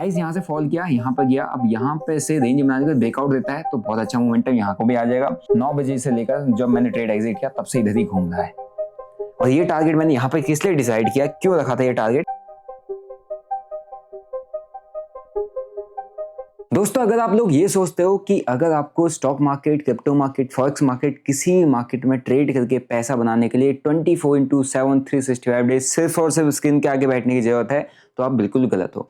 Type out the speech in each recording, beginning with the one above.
Price यहाँ से fall किया, यहाँ पर गया, अब यहाँ पे से रेंज बनाने का ब्रेकआउट देता है तो बहुत अच्छा मोमेंटम यहाँ को भी आ जाएगा। 9 बजे से लेकर जब मैंने ट्रेड एग्जिट किया तब से इधर ही घूम रहा है। और ये टारगेट मैंने यहाँ पे किस लिए डिसाइड किया, क्यों रखा था ये टारगेट। दोस्तों अगर आप लोग ये सोचते हो कि अगर आपको stock market, crypto market, forex market, किसी मार्केट में ट्रेड करके पैसा बनाने के लिए 24/7 365 डेज सिर्फ और सिर्फ स्क्रीन के आगे बैठने की जरूरत है, तो आप बिल्कुल गलत हो।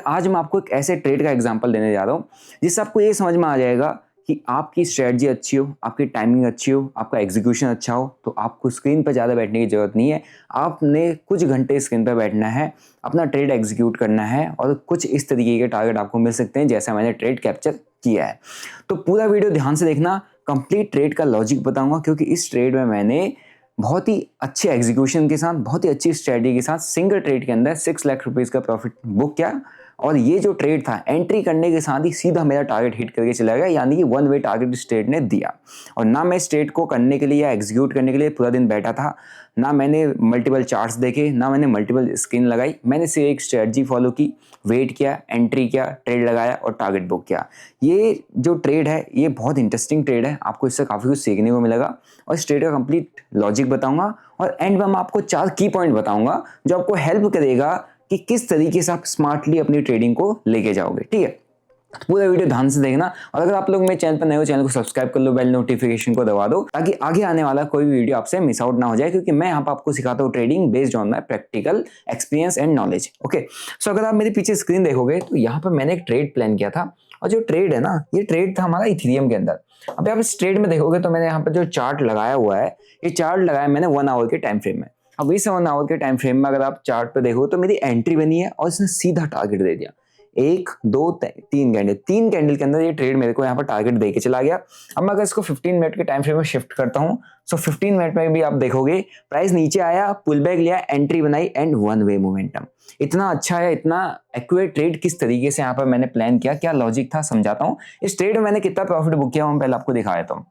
आज मैं आपको एक ऐसे ट्रेड का एग्जांपल देने जा रहा हूँ जिससे आपको ये समझ में आ जाएगा कि आपकी स्ट्रेटजी अच्छी हो, आपकी टाइमिंग अच्छी हो, आपका एग्जीक्यूशन अच्छा हो, तो आपको स्क्रीन पर ज़्यादा बैठने की ज़रूरत नहीं है। आपने कुछ घंटे स्क्रीन पर बैठना है, अपना ट्रेड एग्जीक्यूट करना है और कुछ इस तरीके के टारगेट आपको मिल सकते हैं जैसा मैंने ट्रेड कैप्चर किया है। तो पूरा वीडियो ध्यान से देखना, कंप्लीट ट्रेड का लॉजिक बताऊंगा, क्योंकि इस ट्रेड में मैंने बहुत ही अच्छे एग्जीक्यूशन के साथ, बहुत ही अच्छी स्ट्रेटजी के साथ सिंगल ट्रेड के अंदर 6 लाख रुपीज़ का प्रॉफिट बुक किया। और ये जो ट्रेड था एंट्री करने के साथ ही सीधा मेरा टारगेट हिट करके चला गया, यानी कि 1 वे टारगेट इस ट्रेड ने दिया। और ना मैं इस ट्रेड को करने के लिए या एग्जीक्यूट करने के लिए पूरा दिन बैठा था, ना मैंने मल्टीपल चार्ट्स देखे, ना मैंने मल्टीपल स्क्रीन लगाई। मैंने सिर्फ एक स्ट्रेटजी फॉलो की, वेट किया, एंट्री किया, ट्रेड लगाया और टारगेट बुक किया। ये जो ट्रेड है ये बहुत इंटरेस्टिंग ट्रेड है, आपको इससे काफ़ी कुछ सीखने को मिलेगा और इस ट्रेड का कंप्लीट लॉजिक बताऊंगा और एंड में मैं आपको 4 की पॉइंट बताऊंगा जो आपको हेल्प करेगा कि किस तरीके से आप स्मार्टली अपनी ट्रेडिंग को लेके जाओगे। ठीक है, पूरा वीडियो ध्यान से देखना और अगर आप लोग मेरे चैनल पर नए हो, चैनल को सब्सक्राइब कर लो, बेल नोटिफिकेशन को दबा दो ताकि आगे आने वाला कोई भी वीडियो आपसे मिस आउट ना हो जाए, क्योंकि मैं यहाँ पर आपको सिखाता हूँ trading based on my practical experience and knowledge. Okay, so अगर आप मेरे पीछे स्क्रीन देखोगे तो यहाँ पर मैंने एक ट्रेड प्लान किया था और जो ट्रेड है ना, ये ट्रेड था हमारा इथेरियम के अंदर। अब आप इस ट्रेड में देखोगे तो मैंने यहाँ पर जो चार्ट लगाया हुआ है, ये चार्ट लगाया मैंने 1 आवर के टाइम फ्रेम में। अब इस 1 आवर के टाइम फ्रेम में अगर आप चार्ट पे देखो तो मेरी एंट्री बनी है और इसने सीधा टारगेट दे दिया। 1 2 3 कैंडल, 3 कैंडल के अंदर ये ट्रेड मेरे को यहाँ पर टारगेट दे के चला गया। अब मैं अगर इसको 15 मिनट के टाइम फ्रेम में शिफ्ट करता हूँ, सो 15 मिनट में भी आप देखोगे प्राइस नीचे आया, पुल बैक लिया, एंट्री बनाई एंड 1 वे मोमेंटम। इतना अच्छा है, इतना एक्यूरेट ट्रेड किस तरीके से यहाँ पर मैंने प्लान किया, क्या लॉजिक था, समझाता हूँ। इस ट्रेड में मैंने कितना प्रॉफिट बुक किया मैं पहले आपको दिखा देता हूँ।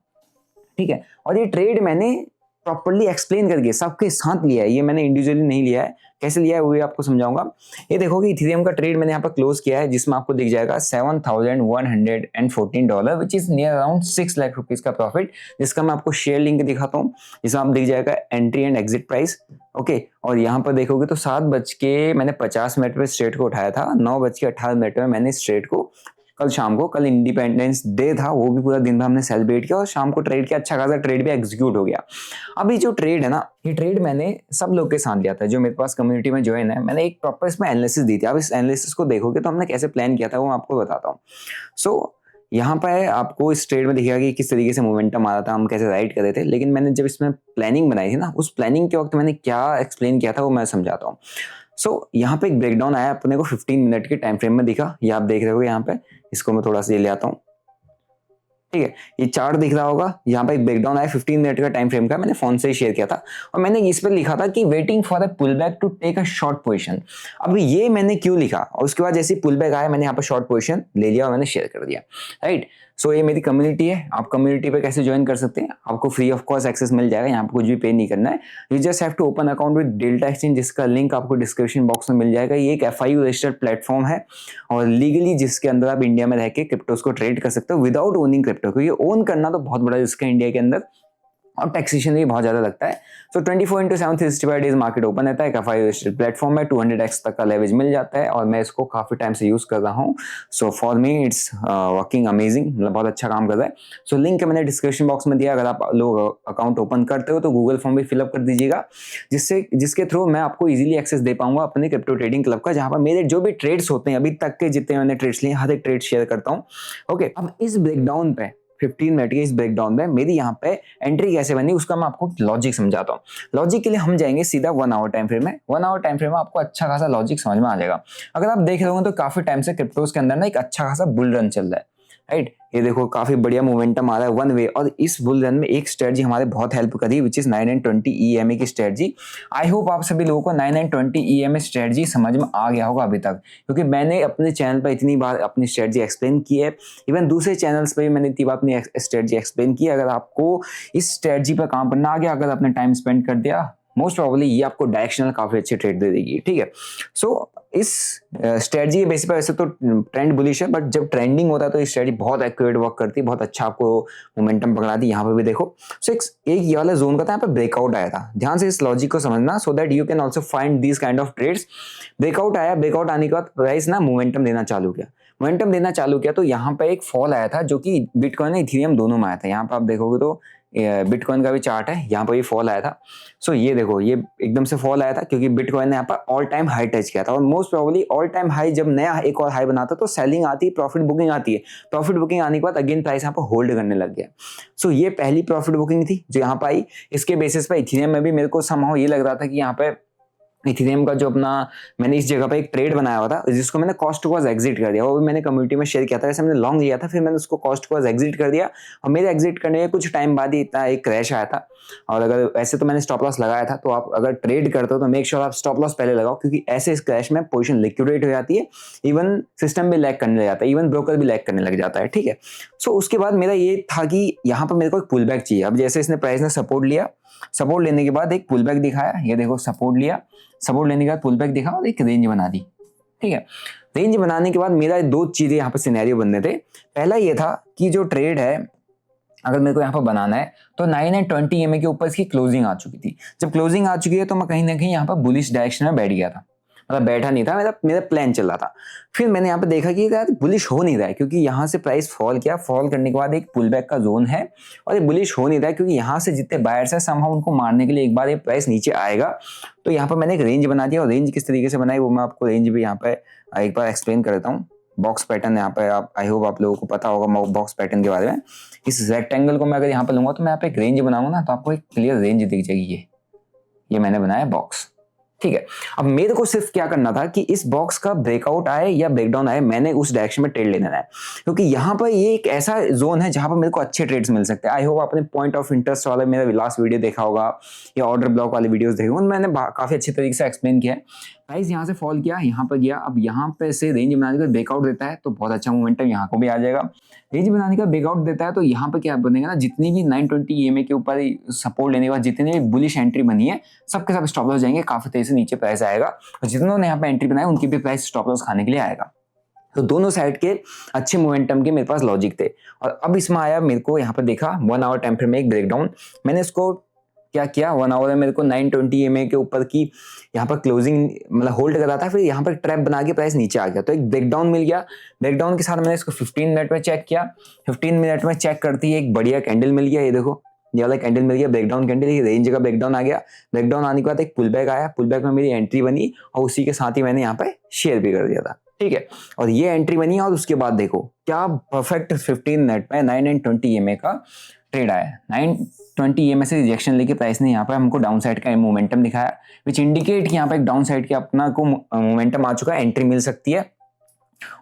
ठीक है, और ये ट्रेड मैंने प्रॉपर्ली एक्सप्लेन करके सबके साथ लिया है, ये मैंने इंडिविजुअली नहीं लिया है। कैसे लिया है वो भी आपको समझाऊंगा। ये देखोगे इथेरियम का ट्रेड मैंने यहाँ पर क्लोज किया है जिसमें आपको दिख जाएगा $7,114 which is near around 6 lakh rupees का प्रॉफिट, जिसका मैं आपको शेयर लिंक दिखाता हूँ, जिसमें आप दिख जाएगा entry and exit price. Okay, और यहाँ पर देखोगे तो 7:50 पे स्ट्रेट को उठाया था, 9:18 में मैंने स्ट्रेट को कल शाम को, कल इंडिपेंडेंस डे था, वो भी पूरा दिन भर हमने सेलिब्रेट किया और शाम को ट्रेड किया, अच्छा खासा ट्रेड भी एग्जीक्यूट हो गया। अभी जो ट्रेड है ना, ये ट्रेड मैंने सब लोग के साथ लिया था जो मेरे पास कम्युनिटी में ज्वाइन है। मैंने एक प्रॉपर इसमें एनालिसिस दी थी। अब इस एनालिसिस को देखोगे तो हमने कैसे प्लान किया था वो मैं आपको बताता हूँ। सो यहाँ पर आपको इस ट्रेड में दिखेगा कि किस तरीके से मोमेंटम आ रहा था, हम कैसे राइड कर रहे थे। लेकिन मैंने जब इसमें प्लानिंग बनाई थी ना, उस प्लानिंग के वक्त मैंने क्या एक्सप्लेन किया था वो मैं समझाता हूँ। सो यहाँ पे एक ब्रेकडाउन आया अपने को 15 मिनट के टाइम फ्रेम में दिखा, ये आप देख रहे हो यहाँ पे, इसको मैं थोड़ा सा ये ले आता हूँ। ठीक है, ये चार्ट दिख रहा होगा, यहाँ पे एक ब्रेकडाउन आया 15 मिनट का टाइम फ्रेम का, मैंने फोन से ही शेयर किया था और मैंने इस पर लिखा था कि waiting for a pull back to take a short position. अब ये मैंने क्यों लिखा और उसके बाद जैसे पुल बैक आया मैंने यहाँ पर शॉर्ट पोजीशन ले लिया और मैंने शेयर कर दिया। राइट, सो ये मेरी कम्युनिटी है। आप कम्युनिटी पे कैसे ज्वाइन कर सकते हैं, आपको फ्री ऑफ कॉस्ट एक्सेस मिल जाएगा, यहाँ पे कुछ भी पे नहीं करना है। You just have to open account with Delta Exchange, जिसका लिंक आपको डिस्क्रिप्शन बॉक्स में मिल जाएगा। ये एक FIU रजिस्टर्ड प्लेटफॉर्म है और लीगली जिसके अंदर आप इंडिया में रह के क्रिप्टोस को ट्रेड कर सकते हो विदाउट ओनिंग क्रिप्टो, क्योंकि ओन करना तो बहुत बड़ा रिस्क है इंडिया के अंदर और टैक्सेशन भी बहुत ज्यादा लगता है। सो 24/7 365 डेज मार्केट ओपन रहता है। FIU रजिस्टर्ड प्लेटफॉर्म है, 200x तक का लेवरेज मिल जाता है और मैं इसको काफी टाइम से यूज कर रहा हूँ। So for me it's working amazing, मतलब बहुत अच्छा काम कर रहा है। सो लिंक मैंने डिस्क्रिप्शन बॉक्स में दिया, अगर आप लोग अकाउंट ओपन करते हो तो गूगल फॉर्म भी फिलअप कर दीजिएगा, जिसके थ्रू मैं आपको इजीली एक्सेस दे पाऊंगा अपने क्रिप्टो ट्रेडिंग क्लब का, जहां पर मेरे जो भी ट्रेड्स होते हैं अभी तक के जितने मैंने ट्रेड्स लिए हर एक ट्रेड शेयर करता हूँ। ओके, अब इस ब्रेकडाउन पे 15 मिनट के इस ब्रेकडाउन में मेरी यहाँ पे एंट्री कैसे बनी उसका मैं आपको लॉजिक समझाता हूँ। लॉजिक के लिए हम जाएंगे सीधा 1 आवर टाइम फ्रेम में। 1 आवर टाइम फ्रेम में आपको अच्छा खासा लॉजिक समझ में आ जाएगा। अगर आप देख रहे होंगे तो काफी टाइम से क्रिप्टोस के अंदर ना एक अच्छा खासा बुल रन चल रहा है। राइट, ये देखो काफी बढ़िया मोमेंटम आ रहा है 1 वे, और इस बुल रन में एक स्ट्रेटजी हमारे बहुत हेल्प करी विच इज 9 and 20 EMA की स्ट्रेटजी। आई होप आप सभी लोगों को 9 and 20 EMA स्ट्रेटजी समझ में आ गया होगा अभी तक, क्योंकि मैंने अपने चैनल पर इतनी बार अपनी स्ट्रेटजी एक्सप्लेन की है, इवन दूसरे चैनल्स पर भी मैंने इतनी बार अपनी स्ट्रेटजी एक्सप्लेन की। अगर आपको इस स्ट्रेटजी पर काम करना आ गया, अगर आपने टाइम स्पेंड कर दिया मोस्ट प्रोबेबली ये आपको डायरेक्शनल काफी अच्छे ट्रेड दे देगी, ठीक है। सो इस स्ट्रेटजी के बेसिस पर वैसे तो ट्रेंड बुलिश है, बट जब ट्रेंडिंग होता है तो ये स्ट्रेटजी बहुत एक्यूरेट वर्क करती है, बहुत अच्छा आपको मोमेंटम पकड़ाती है। यहाँ पे भी देखो, सो एक ये वाला जोन का था, यहाँ पे ब्रेकआउट आया था। ध्यान से इस लॉजिक को समझना, so that you can also find this kind of trades. Breakout आया, ब्रेकआउट आने के बाद प्राइस ना मोमेंटम देना चालू किया, मोमेंटम देना चालू किया तो यहाँ पे एक फॉल आया था, जो कि बिटकॉइन और इथेरियम दोनों में आया था। यहाँ पे आप देखोगे तो बिटकॉइन का भी चार्ट है, यहाँ पर भी फॉल आया था। सो ये देखो, ये एकदम से फॉल आया था क्योंकि बिटकॉइन ने यहाँ पर ऑल टाइम हाई टच किया था। और most probably all time high जब नया एक और हाई बनाता तो सेलिंग आती है, प्रॉफिट बुकिंग आती है। प्रॉफिट बुकिंग आने के बाद अगेन प्राइस यहाँ पर होल्ड करने लग गया। सो ये पहली प्रॉफिट बुकिंग थी जो यहाँ पर आई। इसके बेसिस पर इथेरियम में भी मेरे को समहाउ ये लग रहा था कि यहाँ पे इथेरियम का जो अपना मैंने इस जगह पे एक ट्रेड बनाया हुआ था, जिसको मैंने कॉस्ट टू कॉस्ट एग्जिट कर दिया। वो भी मैंने कम्युनिटी में शेयर किया था। वैसे मैंने लॉन्ग लिया था, फिर मैंने उसको कॉस्ट टू कॉस्ट एग्जिट कर दिया। और मेरे एग्जिट करने के कुछ टाइम बाद ही इतना एक क्रैश आया था। और अगर वैसे तो मैंने स्टॉप लॉस लगाया था, तो आप अगर ट्रेड करते हो तो मेक श्योर आप स्टॉप लॉस पहले लगाओ, क्योंकि ऐसे इस क्रैश में पोजीशन लिक्विडेट हो जाती है, इवन सिस्टम भी लैग करने लग जाता है, इवन ब्रोकर भी लैग करने लग जाता है, ठीक है। सो उसके बाद मेरा ये था कि यहाँ पर मेरे को एक पुल बैक चाहिए। अब जैसे इसने प्राइस ने सपोर्ट लिया, सपोर्ट लेने के बाद एक पुल बैक दिखाया, ये देखो सपोर्ट लिया, सपोर्ट लेने के बाद पुल बैक दिखा और एक रेंज बना दी, ठीक है। रेंज बनाने के बाद मेरा दो चीजें यहाँ पर सिनेरियो बनने थे। पहला ये था कि जो ट्रेड है अगर मेरे को यहाँ पर बनाना है तो 9 एंड 20 EMA के ऊपर इसकी क्लोजिंग आ चुकी थी। जब क्लोजिंग आ चुकी है तो मैं कहीं ना कहीं यहाँ पर बुलिश डायरेक्शन में बैठ गया था, मतलब बैठा नहीं था, मेरा प्लान चल रहा था। फिर मैंने यहाँ पे देखा कि यार बुलिश हो नहीं रहा है, क्योंकि यहाँ से प्राइस फॉल किया, फॉल करने के बाद एक पुल बैक का जोन है और ये बुलिश हो नहीं रहा है, क्योंकि यहाँ से जितने बायर्स है समहाउ उनको मारने के लिए एक बार ये प्राइस नीचे आएगा। तो यहाँ पर मैंने एक रेंज बना दिया, और रेंज किस तरीके से बनाई वो मैं आपको रेंज भी यहाँ पे एक बार एक्सप्लेन कर देता हूँ। बॉक्स पैटर्न यहाँ पे आप, आई होप आप लोगों को पता होगा बॉक्स पैटर्न के बारे में। इस रेक्टेंगल को मैं अगर यहाँ पे लूंगा तो मैं यहाँ पे एक रेंज बनाऊंगा ना, तो आपको एक क्लियर रेंज दिख जाएगी। ये मैंने बनाया बॉक्स, ठीक है। अब मेरे को सिर्फ क्या करना था कि इस बॉक्स का ब्रेकआउट आए या ब्रेकडाउन आए, मैंने उस डायरेक्शन में ट्रेड लेना है, क्योंकि यहाँ पर ये एक ऐसा जोन है जहां पर मेरे को अच्छे ट्रेड्स मिल सकते हैं। आई होप आपने पॉइंट ऑफ इंटरेस्ट वाला मेरा लास्ट वीडियो देखा होगा या ऑर्डर ब्लॉक वाले वीडियोस देखे होंगे, मैंने काफी अच्छे तरीके से एक्सप्लेन किया है। प्राइस यहाँ से फॉल किया, यहाँ पर गया, अब यहाँ पे से रेंज बनाने का ब्रेकआउट देता है तो बहुत अच्छा मोमेंटम यहाँ को भी आ जाएगा। रेंज बनाने का ब्रेकआउट देता है तो यहाँ पे क्या बनेगा ना, जितनी भी 920 EMA के ऊपर सपोर्ट लेने के बाद जितनी भी बुलिश एंट्री बनी है सबके सब स्टॉप लॉस जाएंगे, काफी तेजी से नीचे प्राइस आएगा, और जितनों ने यहाँ पे एंट्री बनाई उनकी भी प्राइस स्टॉप लॉस खाने के लिए आएगा। तो दोनों साइड के अच्छे मोमेंटम के मेरे पास लॉजिक थे। और अब इसमें आया, मेरे को यहाँ पर देखा 1 आवर टाइम फ्रेम में एक ब्रेकडाउन, मैंने इसको क्या किया, 1 आवर में मेरे को 920 EMA के ऊपर की यहाँ पर क्लोजिंग मतलब होल्ड करा था, फिर यहाँ पर ट्रैप बना के प्राइस नीचे आ गया, तो एक ब्रेकडाउन मिल गया। ब्रेकडाउन के साथ मैंने इसको 15 मिनट में चेक किया, 15 मिनट में चेक करती है एक बढ़िया कैंडल मिल गया, ये देखो ये वाला कैंडल मिल गया, ब्रेकडाउन कैंडल, ये रेंज का ब्रेकडाउन आ गया। ब्रेकडाउन आने के बाद एक पुल बैक आया, पुल बैक में मेरी एंट्री बनी और उसी के साथ ही मैंने यहाँ पे शेयर भी कर दिया था, ठीक है। और ये एंट्री बनी और उसके बाद देखो क्या परफेक्ट 15 मिनट में 9 एंड 20 EMA का ट्रेड आया। 920 EMA से रिजेक्शन लेके प्राइस ने यहाँ पर हमको डाउन साइड का मोमेंटम दिखाया, विच इंडिकेट कि यहाँ पे एक डाउन साइड के अपना को मोमेंटम आ चुका है, एंट्री मिल सकती है।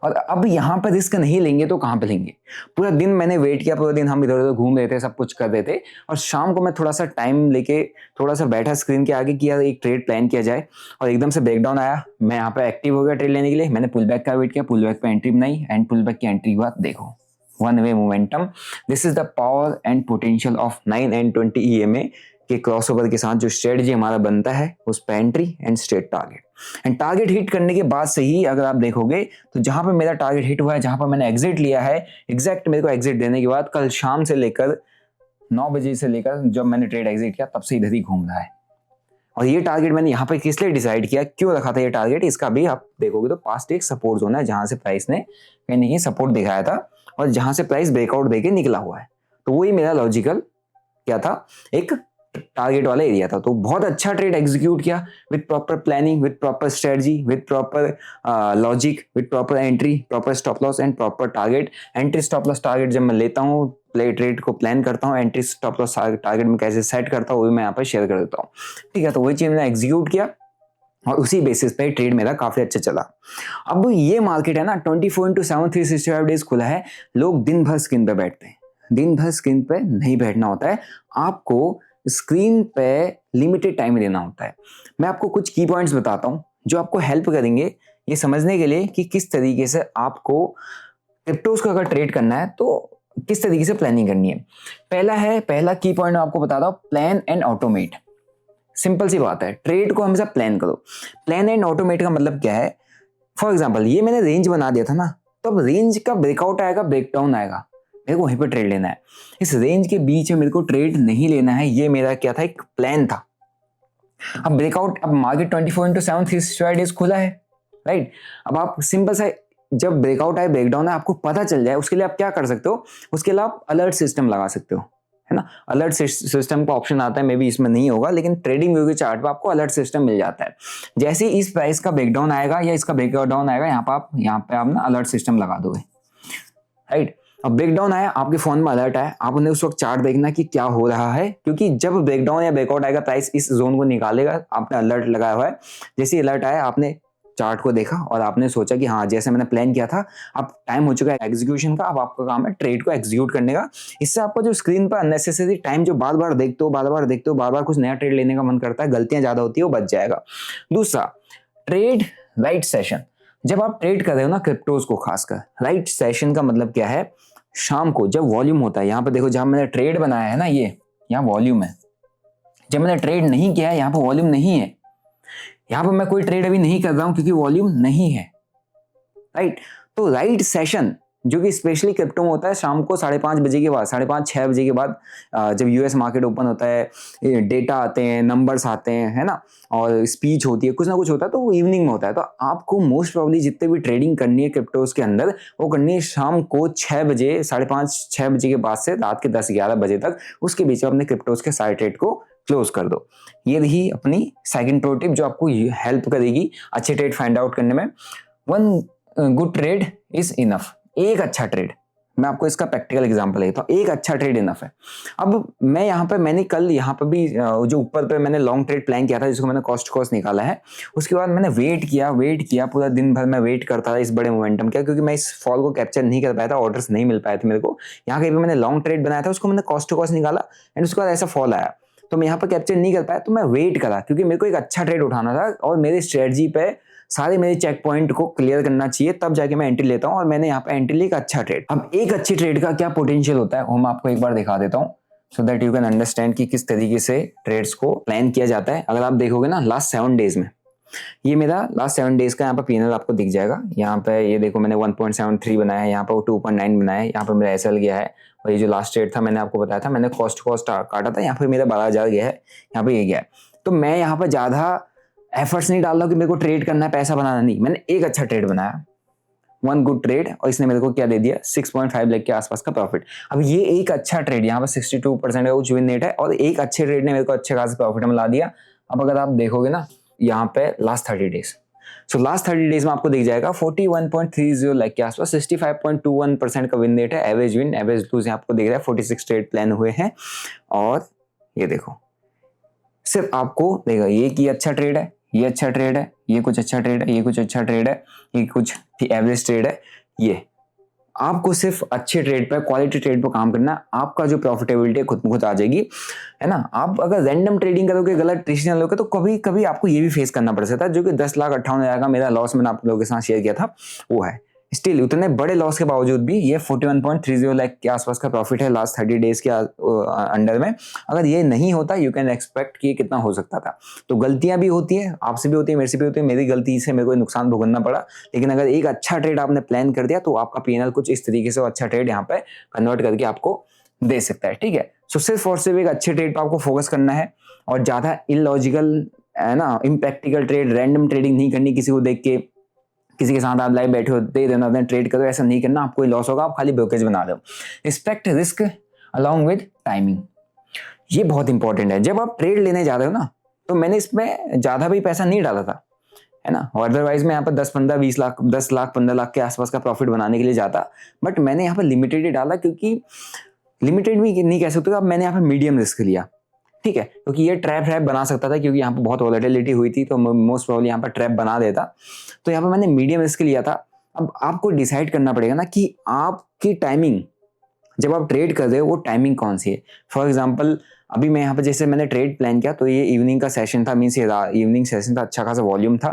और अब यहाँ पर रिस्क नहीं लेंगे तो कहाँ पे लेंगे। पूरा दिन मैंने वेट किया, पूरा दिन हम इधर उधर घूम रहे थे, सब कुछ कर रहे थे, और शाम को मैं थोड़ा सा टाइम लेके थोड़ा सा बैठा स्क्रीन के आगे किया, एक ट्रेड प्लान किया जाए, और एकदम से ब्रेकडाउन आया, मैं यहाँ पे एक्टिव हो गया ट्रेड लेने के लिए। मैंने पुल बैक का वेट किया, पुल बैक पे एंट्री बनाई, एंड पुल बैक की एंट्री के बाद देखो one way momentum. This is the power and potential of 9 and 20 EMA के क्रॉसओवर के साथ जो स्ट्रेटजी हमारा बनता है, उस पे entry and straight target, and target hit करने के बाद से ही अगर आप देखोगे तो जहां पे मेरा टारगेट हिट हुआ है, जहां पर मैंने एग्जिट लिया है, एग्जैक्ट मेरे को एग्जिट देने के बाद कल शाम से लेकर 9 बजे से लेकर जब मैंने ट्रेड एग्जिट किया तब से इधर ही घूम रहा है। और ये टारगेट मैंने यहाँ पे किस लिए डिसाइड किया, क्यों रखा था ये टारगेट, इसका भी आप देखोगे तो पास्ट एक सपोर्ट जोन है जहां से प्राइस ने कहीं ना कहीं सपोर्ट दिखाया था और जहां से प्राइस ब्रेकआउट देके निकला हुआ है। तो वही मेरा लॉजिकल क्या था, एक टारगेट वाला एरिया था। तो बहुत अच्छा ट्रेड एग्जीक्यूट किया with proper planning, with proper strategy, with proper logic, with proper entry, proper stop loss and proper target. Entry stop loss target जब मैं लेता हूँ, प्ले ट्रेड को प्लान करता हूँ, एंट्री स्टॉप लॉस टारगेट में कैसे सेट करता हूँ वो भी मैं यहाँ पर शेयर कर देता हूँ, ठीक है। तो वही चीज मैंने एग्जीक्यूट किया और उसी बेसिस पे ट्रेड मेरा काफी अच्छा चला। अब ये मार्केट है ना 24/7 365 डेज खुला है, लोग दिन भर स्क्रीन पे बैठते हैं। दिन भर स्क्रीन पे नहीं बैठना होता है, आपको स्क्रीन पे लिमिटेड टाइम देना होता है। मैं आपको कुछ की पॉइंट्स बताता हूं जो आपको हेल्प करेंगे ये समझने के लिए कि किस तरीके से आपको क्रिप्टोस को अगर ट्रेड करना है तो किस तरीके से प्लानिंग करनी है। पहला की पॉइंट आपको बताता हूं, प्लान एंड ऑटोमेट। सिंपल सी बात है, ट्रेड को हमेशा प्लान करो। प्लान एंड ऑटोमेट का मतलब क्या है? फॉर एग्जाम्पल ये मैंने रेंज बना दिया था ना, तो अब रेंज का ब्रेकआउट आएगा, ब्रेकडाउन आएगा, मेरे को वहीं पर ट्रेड लेना है। इस रेंज के बीच में मेरे को ट्रेड नहीं लेना है, ये मेरा क्या था, एक प्लान था। अब ब्रेकआउट, अब मार्केट 24/7 365 डेज खुला है, राइट। अब आप सिंपल सा, जब ब्रेकआउट आए, ब्रेकडाउन है, आपको पता चल जाए, उसके लिए आप क्या कर सकते हो, उसके लिए आप अलर्ट सिस्टम लगा सकते हो, है ना। अलर्ट सिस्टम का ऑप्शन आता है, मे बी इसमें नहीं होगा, लेकिन ट्रेडिंग व्यू के चार्ट पे आपको अलर्ट सिस्टम मिल जाता है। जैसे ही इस प्राइस का ब्रेकडाउन आएगा या इसका ब्रेकडाउन आएगा, यहाँ पे आप ना अलर्ट सिस्टम लगा दोगे, राइट। अब ब्रेकडाउन आया, आपके फोन में अलर्ट आया, आप उन्हें उस वक्त चार्ट देखना कि क्या हो रहा है, क्योंकि जब ब्रेकडाउन या ब्रेकआउट आएगा, प्राइस इस जोन को निकालेगा, आपने अलर्ट लगाया हुआ है। जैसे अलर्ट आया, आपने चार्ट को देखा और आपने सोचा कि हाँ, जैसे मैंने प्लान किया था, अब टाइम हो चुका है एग्जीक्यूशन का, अब आपका काम है ट्रेड को एग्जीक्यूट करने का। इससे आपका जो स्क्रीन पर अननेसेसरी टाइम जो बार बार देखते हो, बार बार कुछ नया ट्रेड लेने का मन करता है, गलतियां ज्यादा होती है, वो बच जाएगा। दूसरा, ट्रेड राइट सेशन। जब आप ट्रेड कर रहे हो ना, क्रिप्टोज को खासकर, राइट सेशन का मतलब क्या है, शाम को जब वॉल्यूम होता है, यहाँ पे देखो, जहां मैंने ट्रेड बनाया है ना, ये यहाँ वॉल्यूम है। जब मैंने ट्रेड नहीं किया है, यहाँ पे वॉल्यूम नहीं है, यहाँ पे मैं कोई ट्रेड अभी नहीं कर रहा हूं क्योंकि वॉल्यूम नहीं है, राइट। तो राइट सेशन जो कि स्पेशली क्रिप्टो में होता है, शाम को 5:30 बजे के बाद, 5:30-6 बजे के बाद, जब यूएस मार्केट ओपन होता है, डेटा आते हैं, नंबर्स आते हैं, है ना, और स्पीच होती है, कुछ ना कुछ होता है, तो वो इवनिंग में होता है। तो आपको मोस्ट प्रॉब्ली जितने भी ट्रेडिंग करनी है क्रिप्टोज के अंदर, वो करनी है शाम को 6 बजे, 5:30-6 बजे के बाद से रात के 10-11 बजे तक। उसके बीच में अपने क्रिप्टोज के सारे ट्रेड को क्लोज कर दो। ये रही अपनी सेकंड प्रो टिप जो आपको हेल्प करेगी अच्छे ट्रेड फाइंड आउट करने में। One good trade is enough. एक अच्छा ट्रेड, मैं आपको इसका प्रैक्टिकल एग्जांपल देता हूं, एक अच्छा ट्रेड इनफ है। अब मैं यहाँ पे, मैंने कल यहाँ पे भी जो ऊपर पे मैंने लॉन्ग ट्रेड प्लान किया था, जिसको मैंने कॉस्ट निकाला है, उसके बाद मैंने वेट किया पूरा दिन भर मैं वेट करता था इस बड़े मोमेंटम का, क्योंकि मैं इस फॉल को कैप्चर नहीं कर पाया था, ऑर्डर्स नहीं मिल पाए थे मेरे को। यहाँ कहीं पे मैंने लॉन्ग ट्रेड बनाया था, उसको मैंने कॉस्ट निकाला एंड उसके बाद ऐसा फॉल आया, तो मैं यहाँ पर कैप्चर नहीं कर पाया, तो मैं वेट करा, क्योंकि मेरे को एक अच्छा ट्रेड उठाना था और मेरी स्ट्रेटजी पे सारे मेरे चेक पॉइंट को क्लियर करना चाहिए, तब जाके मैं एंट्री लेता हूं। और मैंने यहाँ पे एंट्री ली एक अच्छा ट्रेड। अब एक अच्छी ट्रेड का क्या पोटेंशियल होता है, वो मैं आपको एक बार दिखा देता हूँ, सो दैट यू कैन अंडरस्टैंड कि किस तरीके से ट्रेड्स को प्लान किया जाता है। अगर आप देखोगे ना, लास्ट 7 डेज में, ये मेरा लास्ट 7 डेज का यहाँ पे पीएनएल आपको दिख जाएगा। यहाँ पे ये देखो, मैंने 1.73 बनाया है, यहाँ पे 2.9 बनाया है, यहाँ पे मेरा एसएल गया है, और ये जो लास्ट ट्रेड था मैंने आपको बताया था, मैंने कॉस्ट काटा था, यहाँ पे मेरा 12,000 गया है, यहाँ पे ये गया है। तो मैं यहाँ पे ज्यादा एफर्ट्स नहीं डाल रहा कि मेरे को ट्रेड करना है, पैसा बनाना नहीं, मैंने एक अच्छा ट्रेड बनाया, वन गुड ट्रेड, और इसने मेरे को क्या दे दिया, 6.5 लाख के आसपास का प्रॉफिट। अब ये एक अच्छा ट्रेड, यहाँ पर 62% का विन रेट है, और एक अच्छे ट्रेड ने मेरे को अच्छे खास प्रॉफिट मिला दिया। अब अगर आप देखोगे ना, यहाँ पे last 30 days, so last 30 days में आपको दिख जाएगा 41.30 लाख के आसपास, 65.21% का विन रेट है। एवरेज विन एवरेज लूज आपको दिख रहा है, 46 ट्रेड प्लान हुए हैं, और ये देखो सिर्फ आपको देगा ये कि अच्छा ट्रेड है, ये अच्छा ट्रेड है, ये कुछ अच्छा ट्रेड है, ये कुछ अच्छा ट्रेड है, ये कुछ एवरेज ट्रेड है। ये आपको सिर्फ अच्छे ट्रेड पर, क्वालिटी ट्रेड पर काम करना, आपका जो प्रॉफिटेबिलिटी है खुद आ जाएगी, है ना। आप अगर रैंडम ट्रेडिंग करोगे, गलत डिसीजन लोगे, तो कभी कभी आपको ये भी फेस करना पड़ सकता है, जो कि 10,58,000 का मेरा लॉस मैंने आप लोगों के साथ शेयर किया था, वो है। स्टिल उतने बड़े लॉस के बावजूद भी ये 41.30 लाख के आसपास का प्रॉफिट है लास्ट 30 डेज के अंडर में। अगर ये नहीं होता, यू कैन एक्सपेक्ट कि कितना हो सकता था। तो गलतियां भी होती है, आपसे भी होती है, मेरे से भी होती है, मेरी गलती से मेरे को नुकसान भुगतना पड़ा, लेकिन अगर एक अच्छा ट्रेड आपने प्लान कर दिया, तो आपका पीएनएल कुछ इस तरीके से अच्छा ट्रेड यहाँ पे कन्वर्ट करके आपको दे सकता है, ठीक है। सो सिर्फ और सिर्फ एक अच्छे ट्रेड पर आपको फोकस करना है, और ज्यादा इलॉजिकल, है ना, इम्प्रैक्टिकल ट्रेड, रैंडम ट्रेडिंग नहीं करनी, किसी को देख के, किसी के साथ आप लाइव बैठे हो, दे देना, ट्रेड करो, ऐसा नहीं करना, आपको लॉस होगा, आप खाली ब्रोकरेज बना दो। Respect risk along with timing, ये बहुत इंपॉर्टेंट है। जब आप ट्रेड लेने जा रहे हो ना, तो मैंने इसमें ज्यादा भी पैसा नहीं डाला था, है ना, अदरवाइज मैं यहाँ पर 10-15-20 लाख, 10 लाख 15 लाख के आसपास का प्रॉफिट बनाने के लिए जाता, बट मैंने यहाँ पर लिमिटेड ही डाला, क्योंकि लिमिटेड भी नहीं कह सकते, अब मैंने यहाँ पर मीडियम रिस्क लिया, ठीक है, क्योंकि ये ट्रैप बना सकता था, क्योंकि यहाँ पे बहुत वॉलेटिलिटी हुई थी, तो मोस्ट प्रोबेबली यहाँ पर ट्रैप बना देता, तो यहाँ पे मैंने मीडियम रिस्क लिया था। अब आपको डिसाइड करना पड़ेगा ना कि आपकी टाइमिंग, जब आप ट्रेड कर रहे हो, वो टाइमिंग कौन सी है। फॉर एग्जांपल अभी मैं यहाँ पे, जैसे मैंने ट्रेड प्लान किया, तो ये इवनिंग का सेशन था, मीन्स इवनिंग सेशन था, अच्छा खासा वॉल्यूम था।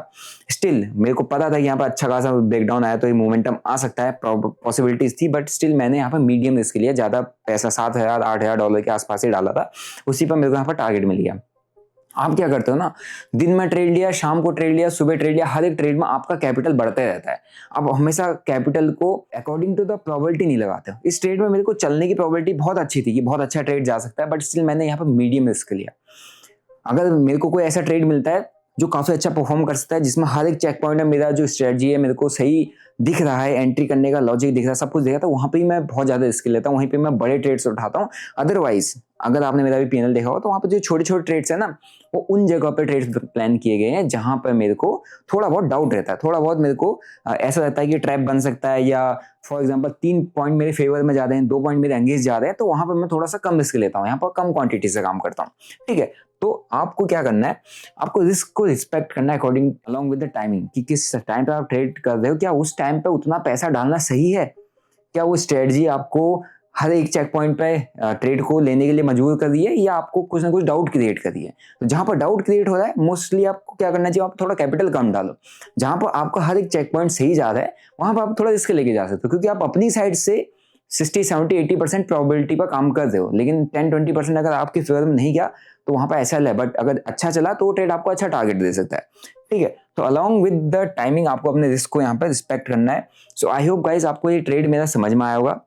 स्टिल मेरे को पता था कि यहाँ पर अच्छा खासा ब्रेकडाउन आया, तो ये मोमेंटम आ सकता है, पॉसिबिलिटीज थी, बट स्टिल मैंने यहाँ पर मीडियम रिस्क लिया, ज्यादा पैसा $7,000-8,000 के आसपास ही डाला था, उसी पर मेरे को यहाँ पर टारगेट मिल गया। आप क्या करते हो ना, दिन में ट्रेड लिया, शाम को ट्रेड लिया, सुबह ट्रेड लिया, हर एक ट्रेड में आपका कैपिटल बढ़ते रहता है। आप हमेशा कैपिटल को अकॉर्डिंग टू द प्रोबेबिलिटी नहीं लगाते हो। इस ट्रेड में मेरे को चलने की प्रोबेबिलिटी बहुत अच्छी थी कि बहुत अच्छा ट्रेड जा सकता है, बट स्टिल मैंने यहाँ पर मीडियम रिस्क लिया। अगर मेरे को कोई ऐसा ट्रेड मिलता है जो काफी अच्छा परफॉर्म कर सकता है, जिसमें हर एक चेक पॉइंट में मेरा जो स्ट्रेटजी है मेरे को सही दिख रहा है, एंट्री करने का लॉजिक दिख रहा है, सब कुछ दिख रहा है, तो वहां पे मैं बहुत ज्यादा रिस्क लेता हूँ, वहीं पे मैं बड़े ट्रेड्स उठाता हूँ। अदरवाइज अगर आपने मेरा भी पीएनएल देखा हो तो वहां पर जो छोटे छोटे ट्रेड्स है ना, वो उन जगह पे ट्रेड्स प्लान किए गए हैं जहां पर मेरे को थोड़ा बहुत डाउट रहता है, थोड़ा बहुत मेरे को ऐसा रहता है कि ट्रैप बन सकता है, या फॉर एग्जांपल 3 पॉइंट मेरे फेवर में ज्यादा हैं, 2 पॉइंट मेरे अगेंस्ट ज्यादा है, तो वहां पर मैं थोड़ा सा कम रिस्क लेता हूँ, यहाँ पर कम क्वांटिटी से काम करता हूँ। ठीक है, तो आपको क्या करना है, आपको रिस्क को रिस्पेक्ट करना है according along with the timing, कि किस टाइम पे आप ट्रेड कर रहे हो, क्या उस टाइम पे उतना पैसा डालना सही है, क्या वो स्ट्रेटजी आपको हर एक चेक पॉइंट पे ट्रेड को लेने के लिए मजबूर कर रही है, या आपको कुछ ना कुछ डाउट क्रिएट कर रही है। तो जहां पर डाउट क्रिएट हो रहा है, मोस्टली आपको क्या करना चाहिए, आप थोड़ा कैपिटल कम डालो। जहां पर आपका हर एक चेक पॉइंट सही जा रहा है, वहां पर आप थोड़ा रिस्क लेके जा सकते हो, क्योंकि आप अपनी साइड से 60, 70, 80% प्रोबेबिलिटी पर काम कर रहे हो, लेकिन 10-20% अगर आपके फेवर में नहीं गया तो वहां पर ऐसा है, बट अगर अच्छा चला तो वो ट्रेड आपको अच्छा टारगेट दे सकता है। ठीक है, तो अलॉन्ग विद द टाइमिंग आपको अपने रिस्क को यहाँ पर रिस्पेक्ट करना है। सो आई होप गाइज आपको ये ट्रेड मेरा समझ में आया होगा,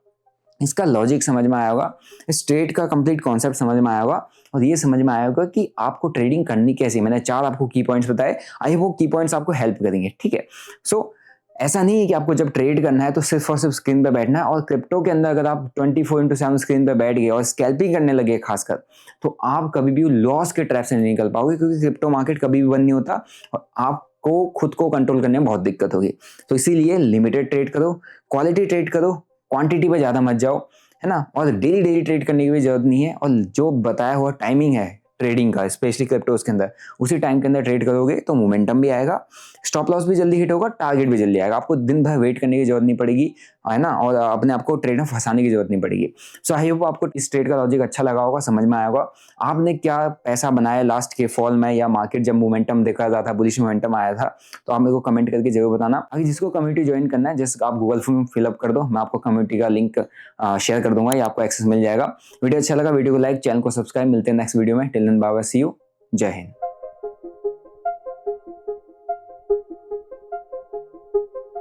इसका लॉजिक समझ में आया होगा, इस ट्रेड का कंप्लीट कॉन्सेप्ट समझ में आया होगा, और ये समझ में आया होगा कि आपको ट्रेडिंग करनी कैसी। मैंने 4 आपको की पॉइंट्स बताए, आई होप की पॉइंट्स आपको हेल्प करेंगे। ठीक है, सो ऐसा नहीं है कि आपको जब ट्रेड करना है तो सिर्फ और सिर्फ स्क्रीन पे बैठना है, और क्रिप्टो के अंदर अगर आप 24/7 स्क्रीन पे बैठ गए और स्कैल्पिंग करने लगे खासकर, तो आप कभी भी लॉस के ट्रैप से नहीं निकल पाओगे, क्योंकि क्रिप्टो मार्केट कभी भी बंद नहीं होता और आपको खुद को कंट्रोल करने में बहुत दिक्कत होगी। तो इसीलिए लिमिटेड ट्रेड करो, क्वालिटी ट्रेड करो, क्वांटिटी पे ज्यादा मत जाओ, है ना, और डेली ट्रेड करने की भी जरूरत नहीं है, और जो बताया हुआ टाइमिंग है ट्रेडिंग का, स्पेशली क्रिप्टोज के अंदर, उसी टाइम के अंदर ट्रेड करोगे तो मोमेंटम भी आएगा, स्टॉप लॉस भी जल्दी हिट होगा, टारगेट भी जल्दी आएगा, आपको दिन भर वेट करने की जरूरत नहीं पड़ेगी, है ना, और अपने आपको ट्रेड में फंसाने की जरूरत नहीं पड़ेगी। सो आई होप आपको इस ट्रेड का लॉजिक अच्छा लगा होगा, समझ में आया होगा। आपने क्या पैसा बनाया लास्ट के फॉल में, या मार्केट जब मोमेंटम देखा रहा था, बुलिश मोमेंटम आया था, तो आप मेरे को कमेंट करके जरूर बताना। अगर जिसको कम्युनिटी ज्वाइन करना है, जस्ट आप गूगल फॉर्म फिलअप कर दो, मैं आपको कम्युनिटी का लिंक शेयर कर दूंगा, या आपको एक्सेस मिल जाएगा। वीडियो अच्छा लगा वीडियो को लाइक, चैनल को सब्सक्राइब, मिलते हैं नेक्स्ट वीडियो में। Till then bye bye, see you, जय हिंद।